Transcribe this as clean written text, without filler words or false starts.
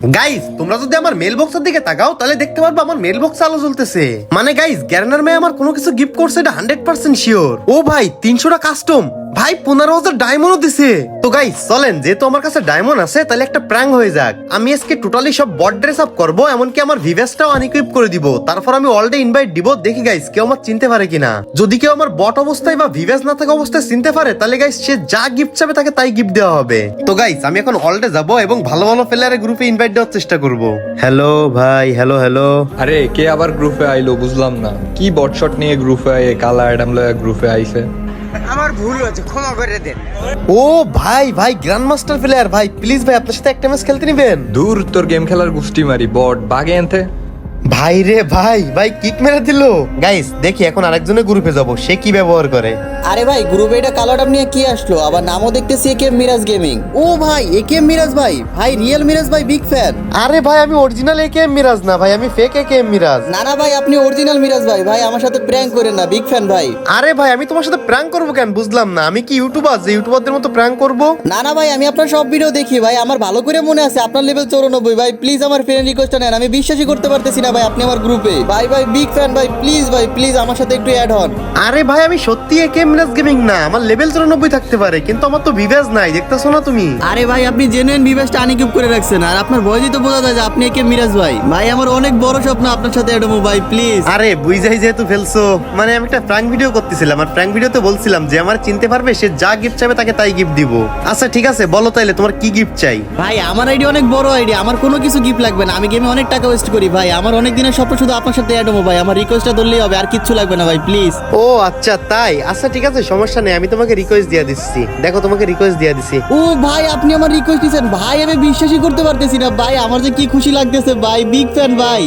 Guys তোমরা যদি আমার মেল বক্সের দিকে তাকাও তাহলে দেখতে পারবে আমার মেল বক্স আলো জ্বলতেছে। মানে গাইস গ্যারেনার মেয়ে আমার কোনো কিছু গিফট করছে, এটা 100% শিওর। ও ভাই 300টা কাস্টম, ভাই 15,000 ডায়মন্ডও দিছে। তো গাইস চলেন, যেহেতু আমার কাছে ডায়মন্ড আছে তাহলে একটা প্র্যাঙ্ক হয়ে যাক। আমি আজকে টোটালি সব বট ড্রেস আপ করবো, এমনকি আমার ভিভেসটাও আনইকুইপ করে দিব। তারপর আমি অল ডে ইনভাইট দিব, দেখি গাইস কেউ আমার চিনতে পারে কিনা। যদি কেউ আমার বট অবস্থায় বা ভিভেস না থাকা অবস্থায় চিনতে পারে তাহলে গাইস সে যা গিফট চাবে তাকে তাই গিফট দেওয়া হবে। তো গাইস আমি এখন অল ডে যাবো এবং ভালো ভালো প্লেয়ারের গ্রুপে ইনভাইট দেওয়ার চেষ্টা করব। হ্যালো ভাই, হ্যালো হ্যালো। আরে কে আবার গ্রুপে আইলো বুঝলাম না, কি বটশট নিয়ে গ্রুপে আইয়ে কালা অ্যাডাম লয়া গ্রুপে আইছে। আমার ভুল হয়েছে, ক্ষমা করে দেন। ও ভাই ভাই গ্র্যান্ড মাস্টার প্লেয়ার, ভাই প্লিজ ভাই আপনার সাথে একটা ম্যাচ খেলতে নিবেন। দূর তোর গেম খেলার গুষ্টি মারি, বট বাগে এনতে। ভাই রে ভাই, ভাই কিক মেরে দিল। গাইস দেখি এখন আরেকজনের গ্রুপে যাব, সে কি ব্যবহার করে। আরে ভাই গ্রুপে এটা কালো ডাব নিয়ে কি আসলো? আবার নামও দেখতেছি একেএম মিরাজ গেমিং। ও ভাই একেএম মিরাজ ভাই, ভাই রিয়েল মিরাজ ভাই বিগ ফ্যান। আরে ভাই আমি অরিজিনাল একেএম মিরাজ না ভাই, আমি ফেক একেএম মিরাজ। না না ভাই আপনি অরিজিনাল মিরাজ ভাই, ভাই আমার সাথে প্র্যাঙ্ক করেন না, বিগ ফ্যান ভাই। আরে ভাই আমি তোমার সাথে প্র্যাঙ্ক করবো কেন বুঝলাম না, আমি কি ইউটিউবার যে ইউটিউবারদের মতো প্র্যাঙ্ক করবো? না না ভাই আমি আপনার সব ভিডিও দেখি ভাই, আমার ভালো করে মনে আছে আপনার লেভেল 94। ভাই প্লিজ আমার ফ্রেন্ড রিকোয়েস্টটা নেন, আমি বিশ্বাসই করতে পারতেছি না ভাই আপনি আমার গ্রুপে। ভাই ভাই বিগ ফ্যান ভাই, প্লিজ আমার সাথে একটু অ্যাড হন। আরে ভাই আমি সত্যি একেএম মিরাজ গেমিং না, আমার লেভেল 94 থাকতে পারে কিন্তু আমার তো ভিভেজ নাই, দেখতেছো না তুমি? আরে ভাই আপনি জেনুইন ভিভাসটা আনইকুইপ করে রাখছেন, আর আপনার ভয়েসই তো বোঝা যায় যে আপনি একেএম মিরাজ ভাই। ভাই আমার অনেক বড় স্বপ্ন আপনার সাথে অ্যাড হবো ভাই, প্লিজ। আরে বুঝাই যেহেতু ফেলছো, মানে আমি একটা প্র্যাঙ্ক ভিডিও করতেছিলাম, আর প্র্যাঙ্ক ভিডিওতে বলছিলাম যে আমার চিনতে পারবে সে যা গিফট চাইবে তাকে তাই গিফট দিব। আচ্ছা ঠিক আছে বলো তাইলে তোমার কি গিফট চাই? ভাই আমার আইডি অনেক বড় আইডি, আমার কোনো কিছু গিফট লাগবে না, আমি গেমে অনেক টাকা ওয়েস্ট করি ভাই, আমার অনেক দিনের স্বপ্ন শুধু আপনার সাথে অ্যাড হবো ভাই, আমার রিকোয়েস্টটা ধরলেই হবে, আর কিচ্ছু লাগবে না ভাই প্লিজ। ও আচ্ছা তাই, আচ্ছা ঠিক আছে সমস্যা নেই, আমি তোমাকে রিকোয়েস্ট দিয়ে দিচ্ছি। দেখো তোমাকে রিকোয়েস্ট দিয়ে দিছি। ও ভাই আপনি আমার রিকোয়েস্ট দিয়েছেন ভাই, আমি বিশ্বাসই করতে পারতেছি না ভাই, আমার যে কি খুশি লাগতেছে ভাই, বিগ ফ্যান ভাই।